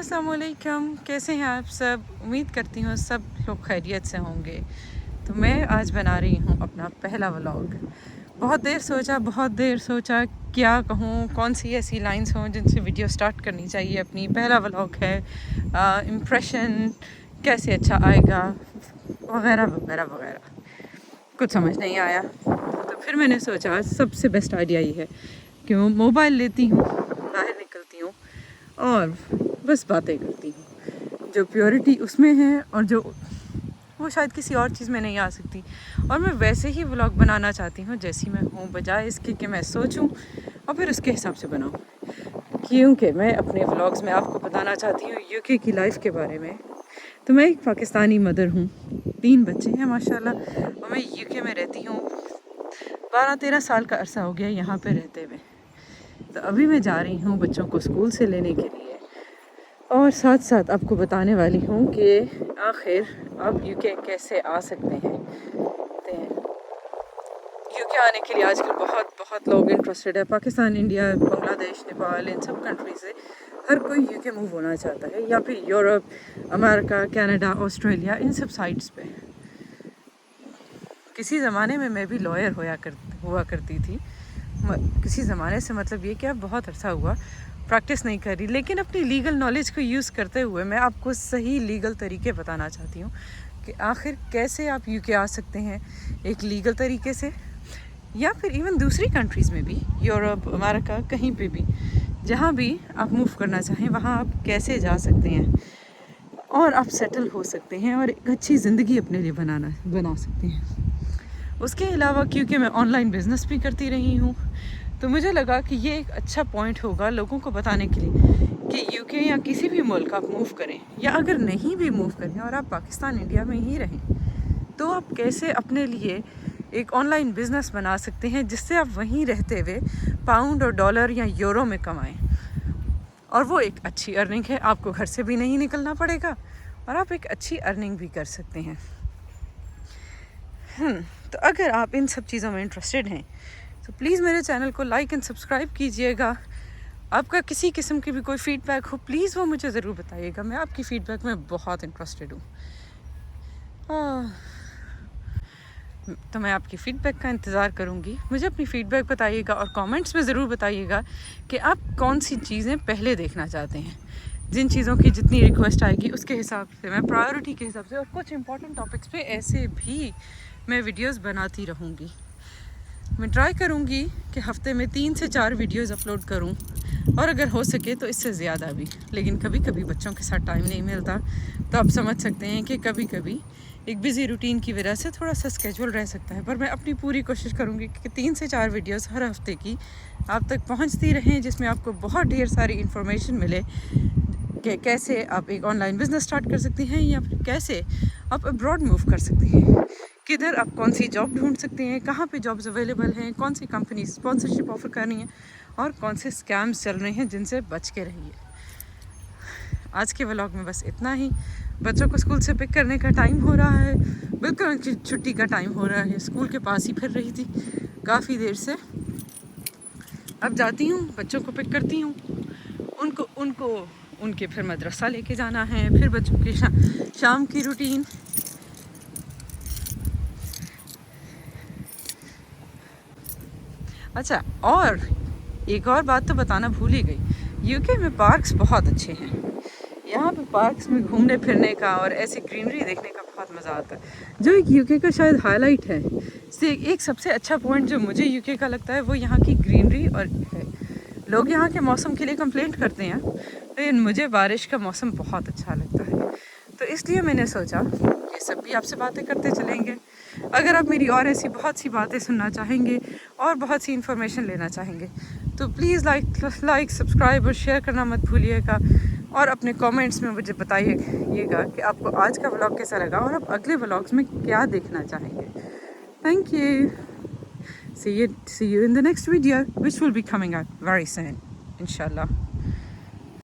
अस्सलाम वालेकुम, कैसे हैं आप सब। उम्मीद करती हूँ सब लोग खैरियत से होंगे। तो मैं आज बना रही हूँ अपना पहला व्लॉग। बहुत देर सोचा क्या कहूँ, कौन सी ऐसी लाइंस हों जिनसे वीडियो स्टार्ट करनी चाहिए। अपनी पहला व्लॉग है, इम्प्रेशन कैसे अच्छा आएगा वगैरह वगैरह वगैरह, कुछ समझ नहीं आया। तो फिर मैंने सोचा सबसे बेस्ट आइडिया ये है कि मैं मोबाइल लेती हूँ, बाहर निकलती हूँ और बस बातें करती हूँ। जो प्योरिटी उसमें है और जो वो शायद किसी और चीज़ में नहीं आ सकती। और मैं वैसे ही व्लॉग बनाना चाहती हूँ जैसी मैं हूँ, बजाय इसके कि मैं सोचूं और फिर उसके हिसाब से बनाऊँ। क्योंकि मैं अपने व्लॉग्स में आपको बताना चाहती हूँ यूके की लाइफ के बारे में। तो मैं एक पाकिस्तानी मदर हूँ, 3 बच्चे हैं माशाल्लाह, और मैं यूके में रहती हूँ। 12-13 साल का अरसा हो गया यहाँ पे रहते हुए। तो अभी मैं जा रही हूँ बच्चों को स्कूल से लेने के लिए, और साथ साथ आपको बताने वाली हूँ कि आखिर आप यूके कैसे आ सकते हैं। यूके आने के लिए आजकल बहुत लोग इंटरेस्टेड है। पाकिस्तान, इंडिया, बांग्लादेश, नेपाल, इन सब कंट्री से हर कोई यूके मूव होना चाहता है, या फिर यूरोप, अमेरिका, कनाडा, ऑस्ट्रेलिया, इन सब साइट्स पे। किसी ज़माने में मैं भी लॉयर हुआ करती थी। किसी ज़माने से मतलब ये कि अब बहुत अरसा हुआ प्रैक्टिस नहीं करी, लेकिन अपनी लीगल नॉलेज को यूज़ करते हुए मैं आपको सही लीगल तरीके बताना चाहती हूँ कि आखिर कैसे आप यूके आ सकते हैं एक लीगल तरीके से, या फिर इवन दूसरी कंट्रीज़ में भी, यूरोप, अमेरिका, कहीं पे भी, जहाँ भी आप मूव करना चाहें वहाँ आप कैसे जा सकते हैं और आप सेटल हो सकते हैं और एक अच्छी ज़िंदगी अपने लिए बना सकते हैं। उसके अलावा क्योंकि मैं ऑनलाइन बिज़नेस भी करती रही हूँ, तो मुझे लगा कि ये एक अच्छा पॉइंट होगा लोगों को बताने के लिए कि यूके या किसी भी मुल्क आप मूव करें, या अगर नहीं भी मूव करें और आप पाकिस्तान, इंडिया में ही रहें, तो आप कैसे अपने लिए एक ऑनलाइन बिज़नेस बना सकते हैं जिससे आप वहीं रहते हुए पाउंड और डॉलर या यूरो में कमाएं। और वो एक अच्छी अर्निंग है, आपको घर से भी नहीं निकलना पड़ेगा और आप एक अच्छी अर्निंग भी कर सकते हैं। तो अगर आप इन सब चीज़ों में इंटरेस्टेड हैं तो प्लीज़ मेरे चैनल को लाइक एंड सब्सक्राइब कीजिएगा। आपका किसी किस्म की भी कोई फ़ीडबैक हो, प्लीज़ वो मुझे ज़रूर बताइएगा। मैं आपकी फ़ीडबैक में बहुत इंटरेस्टेड हूँ। तो मैं आपकी फ़ीडबैक का इंतज़ार करूँगी। मुझे अपनी फ़ीडबैक बताइएगा और कमेंट्स में ज़रूर बताइएगा कि आप कौन सी चीज़ें पहले देखना चाहते हैं। जिन चीज़ों की जितनी रिक्वेस्ट आएगी उसके हिसाब से मैं प्रायोरिटी के हिसाब से, और कुछ इंपॉर्टेंट टॉपिक्स पे ऐसे भी मैं वीडियोस बनाती रहूँगी। मैं ट्राई करूँगी कि हफ़्ते में 3 से 4 वीडियोस अपलोड करूँ, और अगर हो सके तो इससे ज़्यादा भी। लेकिन कभी कभी बच्चों के साथ टाइम नहीं मिलता, तो आप समझ सकते हैं कि कभी कभी एक बिज़ी रूटीन की वजह से थोड़ा सा स्केड्यूल रह सकता है। पर मैं अपनी पूरी कोशिश करूँगी कि 3 से 4 वीडियोस हर हफ्ते की आप तक पहुँचती रहें, जिसमें आपको बहुत ढेर सारी इन्फॉर्मेशन मिले कि कैसे आप एक ऑनलाइन बिज़नेस स्टार्ट कर सकते हैं, या फिर कैसे आप अब्रॉड मूव कर सकते हैं, किधर आप कौन सी जॉब ढूंढ सकते हैं, कहाँ पे जॉब्स अवेलेबल हैं, कौन सी कंपनी स्पॉन्सरशिप ऑफ़र कर रही हैं, और कौन से स्कैम्स चल रहे हैं जिनसे बच के रहिए। आज के व्लॉग में बस इतना ही। बच्चों को स्कूल से पिक करने का टाइम हो रहा है, बिल्कुल छुट्टी का टाइम हो रहा है। स्कूल के पास ही फिर रही थी काफ़ी देर से। अब जाती हूँ, बच्चों को पिक करती हूँ, उनके फिर मदरसा लेके जाना है, फिर बच्चों की शाम की रूटीन। अच्छा, और एक और बात तो बताना भूल ही गई, यूके में पार्क्स बहुत अच्छे हैं। यहाँ पे पार्क्स में घूमने फिरने का और ऐसी ग्रीनरी देखने का बहुत मज़ा आता है, जो एक यूके का शायद हाईलाइट है। एक सबसे अच्छा पॉइंट जो मुझे यूके का लगता है वो यहाँ की ग्रीनरी और है। लोग यहाँ के मौसम के लिए कंप्लेंट करते हैं, लेकिन मुझे बारिश का मौसम बहुत अच्छा लगता है। तो इसलिए मैंने सोचा ये सब भी आपसे बातें करते चलेंगे। अगर आप मेरी और ऐसी बहुत सी बातें सुनना चाहेंगे और बहुत सी इन्फॉर्मेशन लेना चाहेंगे, तो प्लीज़ लाइक सब्सक्राइब और शेयर करना मत भूलिएगा, और अपने कमेंट्स में मुझे बताइएगा कि आपको आज का व्लॉग कैसा लगा और आप अगले व्लॉग्स में क्या देखना चाहेंगे। Thank you. See you in the next video, which will be coming out very soon, inshallah.